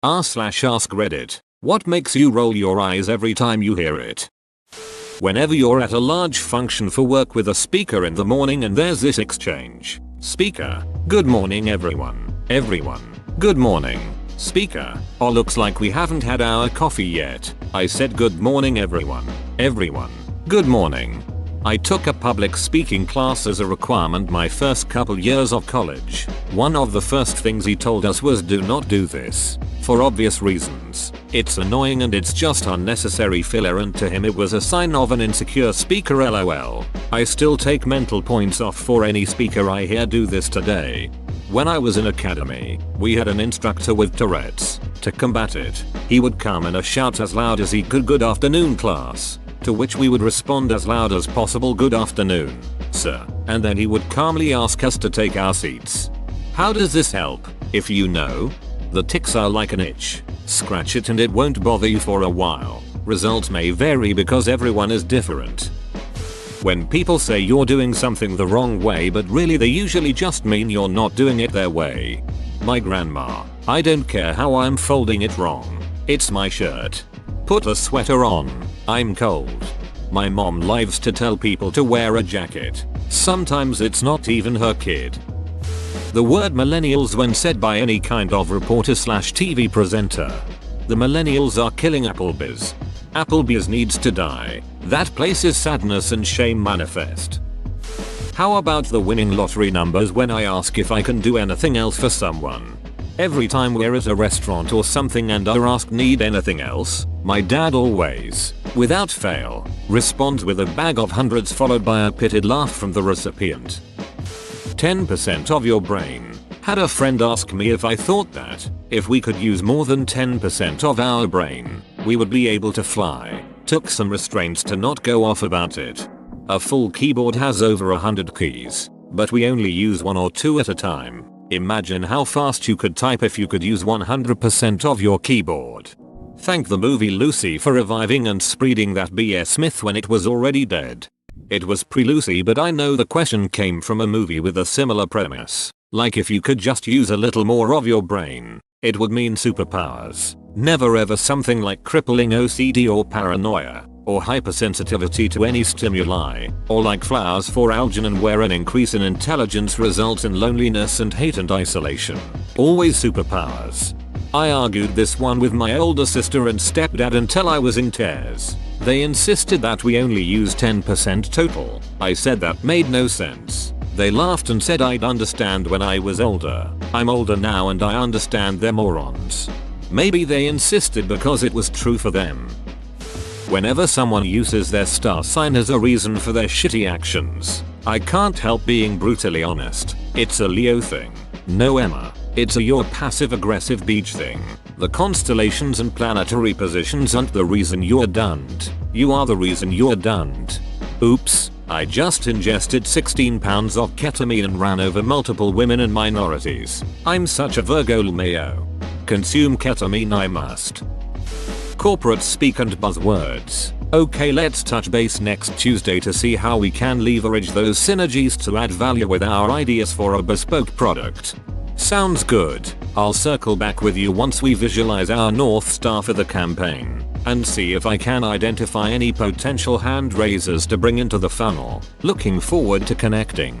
r/ask Reddit. What makes you roll your eyes every time you hear it? Whenever you're at a large function for work with a speaker in the morning and there's this exchange. Speaker, good morning everyone. Everyone, good morning. Speaker, oh looks like we haven't had our coffee yet. I said good morning everyone. Everyone, good morning. I took a public speaking class as a requirement my first couple years of college. One of the first things he told us was do not do this. For obvious reasons. It's annoying and it's just unnecessary filler, and to him it was a sign of an insecure speaker, lol. I still take mental points off for any speaker I hear do this today. When I was in academy, we had an instructor with Tourette's. To combat it, he would come in a shout as loud as he could, good afternoon class. To which we would respond as loud as possible, good afternoon, sir. And then he would calmly ask us to take our seats. How does this help? If you know, the tics are like an itch. Scratch it and it won't bother you for a while. Results may vary because everyone is different. When people say you're doing something the wrong way, but really they usually just mean you're not doing it their way. My grandma, I don't care how I'm folding it wrong. It's my shirt. Put a sweater on. I'm cold. My mom lives to tell people to wear a jacket. Sometimes it's not even her kid. The word millennials when said by any kind of reporter/TV presenter. The millennials are killing Applebee's. Applebee's needs to die. That place's sadness and shame manifest. How about the winning lottery numbers when I ask if I can do anything else for someone? Every time we're at a restaurant or something and are asked need anything else, my dad always, without fail, responds with a bag of hundreds followed by a pitted laugh from the recipient. 10% of your brain. Had a friend ask me if I thought that, if we could use more than 10% of our brain, we would be able to fly. Took some restraints to not go off about it. A full keyboard has over 100 keys, but we only use 1 or 2 at a time. Imagine how fast you could type if you could use 100% of your keyboard. Thank the movie Lucy for reviving and spreading that BS myth when it was already dead. It was pre-Lucy, but I know the question came from a movie with a similar premise. Like if you could just use a little more of your brain, it would mean superpowers. Never ever something like crippling OCD or paranoia, or hypersensitivity to any stimuli, or like flowers for Algernon where an increase in intelligence results in loneliness and hate and isolation. Always superpowers. I argued this one with my older sister and stepdad until I was in tears. They insisted that we only use 10% total. I said that made no sense. They laughed and said I'd understand when I was older. I'm older now and I understand they're morons. Maybe they insisted because it was true for them. Whenever someone uses their star sign as a reason for their shitty actions, I can't help being brutally honest. It's a Leo thing. No, Emma. It's a you're passive aggressive beach thing. The constellations and planetary positions aren't the reason you're dunned. You are the reason you're dunned. Oops, I just ingested 16 pounds of ketamine and ran over multiple women and minorities. I'm such a Virgo Mayo. Consume ketamine I must. Corporate speak and buzzwords. Okay, let's touch base next Tuesday to see how we can leverage those synergies to add value with our ideas for a bespoke product. Sounds good. I'll circle back with you once we visualize our North Star for the campaign and see if I can identify any potential hand raisers to bring into the funnel. Looking forward to connecting.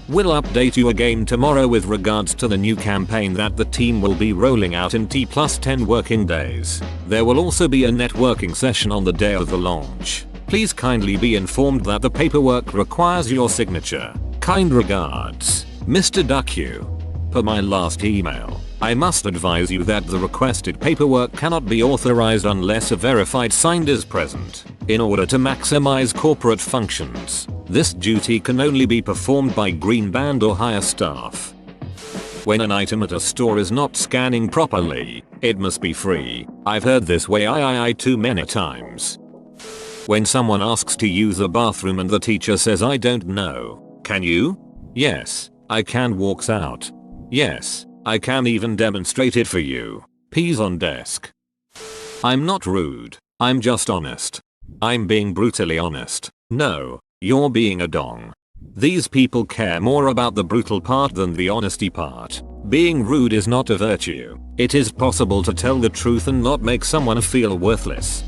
We'll update you again tomorrow with regards to the new campaign that the team will be rolling out in T+10 working days. There will also be a networking session on the day of the launch. Please kindly be informed that the paperwork requires your signature. Kind regards, Mr. Duckyu. Per my last email, I must advise you that the requested paperwork cannot be authorized unless a verified signed is present. In order to maximize corporate functions, this duty can only be performed by green band or higher staff. When an item at a store is not scanning properly, it must be free. I've heard this way I too many times. When someone asks to use a bathroom and the teacher says I don't know, can you? Yes, I can. Walks out. Yes, I can even demonstrate it for you. Peas on desk. I'm not rude. I'm just honest. I'm being brutally honest. No, you're being a dong. These people care more about the brutal part than the honesty part. Being rude is not a virtue. It is possible to tell the truth and not make someone feel worthless.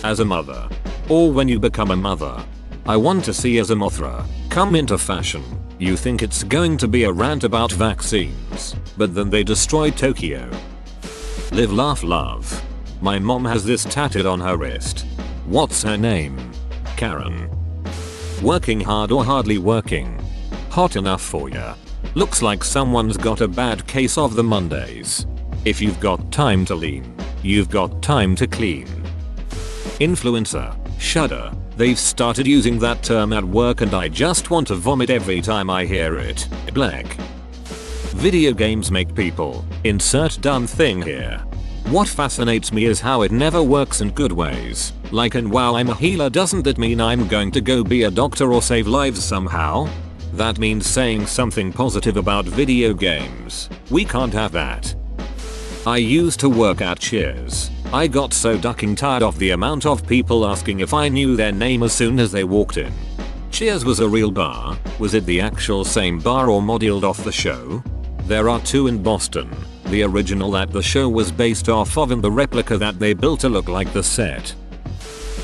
As a mother, or when you become a mother, I want to see as a Mothra come into fashion. You think it's going to be a rant about vaccines, but then they destroy Tokyo. Live, laugh, love. My mom has this tattooed on her wrist. What's her name? Karen. Working hard or hardly working? Hot enough for ya? Looks like someone's got a bad case of the Mondays. If you've got time to lean, you've got time to clean. Influencer. Shudder. They've started using that term at work and I just want to vomit every time I hear it. Black. Video games make people. Insert dumb thing here. What fascinates me is how it never works in good ways. Like in WoW I'm a healer, doesn't that mean I'm going to go be a doctor or save lives somehow? That means saying something positive about video games. We can't have that. I used to work at Cheers. I got so ducking tired of the amount of people asking if I knew their name as soon as they walked in. Cheers was a real bar. Was it the actual same bar or modeled off the show? There are two in Boston. The original that the show was based off of and the replica that they built to look like the set.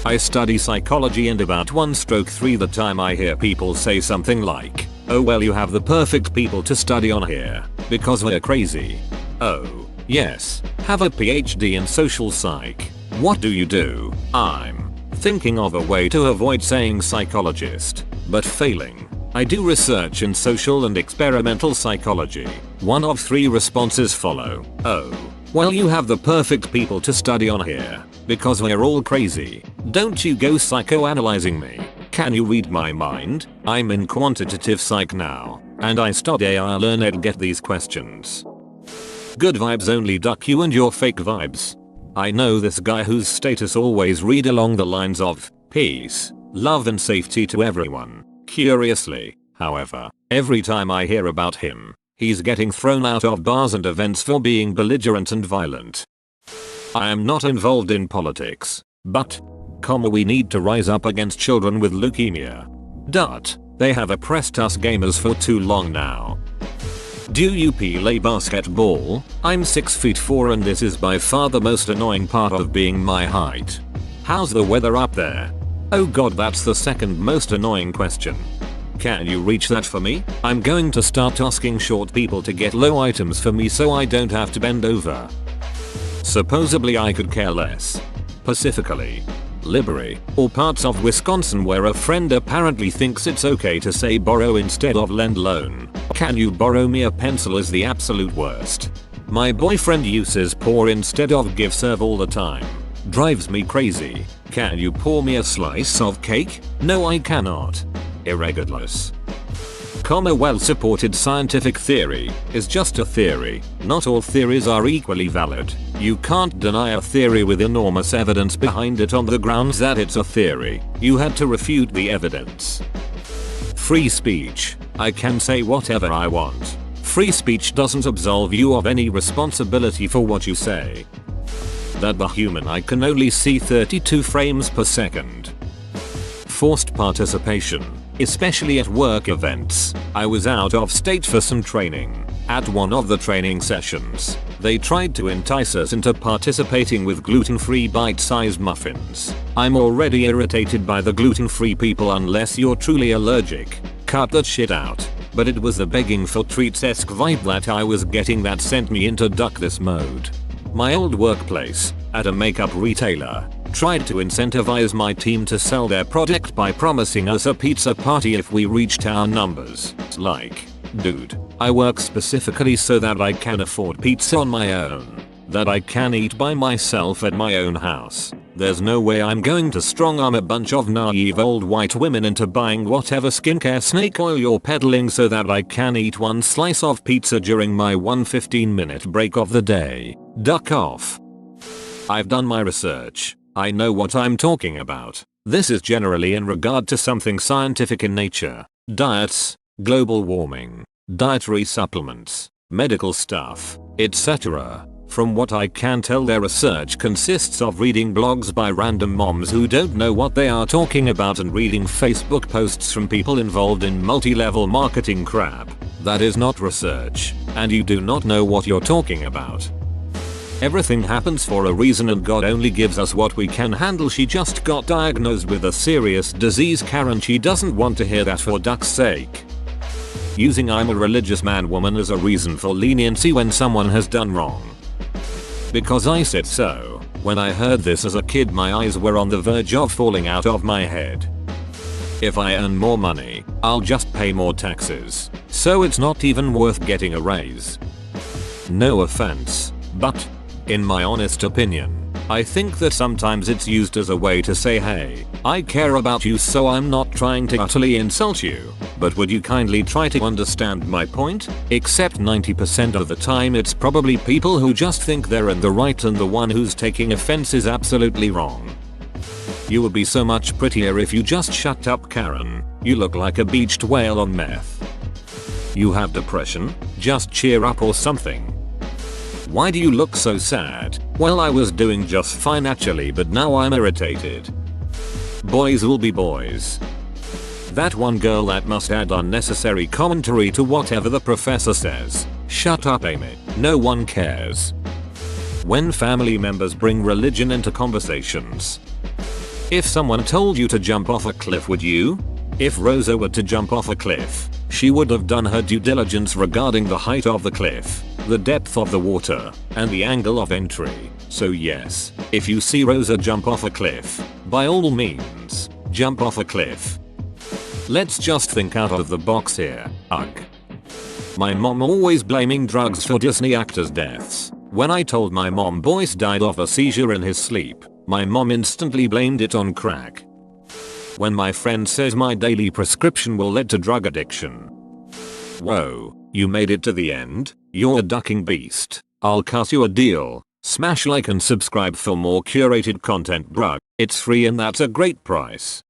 I study psychology and about 1/3 the time I hear people say something like, oh well you have the perfect people to study on here, because we're crazy. Oh, yes, have a PhD in social psych. What do you do? I'm thinking of a way to avoid saying psychologist, but failing. I do research in social and experimental psychology. 1 of 3 responses follow. Oh, well you have the perfect people to study on here, because we're all crazy. Don't you go psychoanalyzing me. Can you read my mind? I'm in quantitative psych now, and I study AI learn to get these questions. Good vibes only, duck you and your fake vibes. I know this guy whose status always read along the lines of peace, love and safety to everyone. Curiously, however, every time I hear about him, he's getting thrown out of bars and events for being belligerent and violent. I am not involved in politics, but, we need to rise up against children with leukemia. They have oppressed us gamers for too long now. Do you play basketball? I'm 6'4" and this is by far the most annoying part of being my height. How's the weather up there? Oh god, that's the second most annoying question. Can you reach that for me? I'm going to start asking short people to get low items for me so I don't have to bend over. Supposedly I could care less. Pacifically. Liberty, or parts of Wisconsin where a friend apparently thinks it's okay to say borrow instead of lend loan. Can you borrow me a pencil is the absolute worst. My boyfriend uses pour instead of give serve all the time. Drives me crazy. Can you pour me a slice of cake? No I cannot. Irregardless. Well-supported scientific theory is just a theory. Not all theories are equally valid. You can't deny a theory with enormous evidence behind it on the grounds that it's a theory. You had to refute the evidence. Free speech. I can say whatever I want. Free speech doesn't absolve you of any responsibility for what you say. That the human eye can only see 32 frames per second. Forced participation. Especially at work events. I was out of state for some training. At one of the training sessions, they tried to entice us into participating with gluten-free bite-sized muffins. I'm already irritated by the gluten-free people unless you're truly allergic. Cut that shit out. But it was the begging for treats-esque vibe that I was getting that sent me into duck this mode. My old workplace, at a makeup retailer, tried to incentivize my team to sell their product by promising us a pizza party if we reached our numbers. Like, dude, I work specifically so that I can afford pizza on my own. That I can eat by myself at my own house. There's no way I'm going to strong arm a bunch of naive old white women into buying whatever skincare snake oil you're peddling so that I can eat one slice of pizza during my 15-minute break of the day. Duck off. I've done my research. I know what I'm talking about. This is generally in regard to something scientific in nature. Diets, global warming, dietary supplements, medical stuff, etc. From what I can tell, their research consists of reading blogs by random moms who don't know what they are talking about and reading Facebook posts from people involved in multi-level marketing crap. That is not research, and you do not know what you're talking about. Everything happens for a reason and God only gives us what we can handle. She just got diagnosed with a serious disease, Karen. She doesn't want to hear that, for duck's sake. Using "I'm a religious man woman" as a reason for leniency when someone has done wrong. Because I said so. When I heard this as a kid, my eyes were on the verge of falling out of my head. If I earn more money, I'll just pay more taxes, so it's not even worth getting a raise. No offense, but in my honest opinion, I think that sometimes it's used as a way to say, hey, I care about you, so I'm not trying to utterly insult you, but would you kindly try to understand my point? Except 90% of the time it's probably people who just think they're in the right and the one who's taking offense is absolutely wrong. You would be so much prettier if you just shut up, Karen. You look like a beached whale on meth. You have depression? Just cheer up or something. Why do you look so sad? Well, I was doing just fine actually, but now I'm irritated. Boys will be boys. That one girl that must add unnecessary commentary to whatever the professor says. Shut up, Amy. No one cares. When family members bring religion into conversations. If someone told you to jump off a cliff, would you? If Rosa were to jump off a cliff, she would have done her due diligence regarding the height of the cliff, the depth of the water, and the angle of entry. So yes, if you see Rosa jump off a cliff, by all means, jump off a cliff. Let's just think out of the box here. Ugh. My mom always blaming drugs for Disney actors' deaths. When I told my mom Boyce died of a seizure in his sleep, my mom instantly blamed it on crack. When my friend says my daily prescription will lead to drug addiction. Whoa, you made it to the end? You're a ducking beast. I'll cut you a deal. Smash like and subscribe for more curated content, bruh. It's free and that's a great price.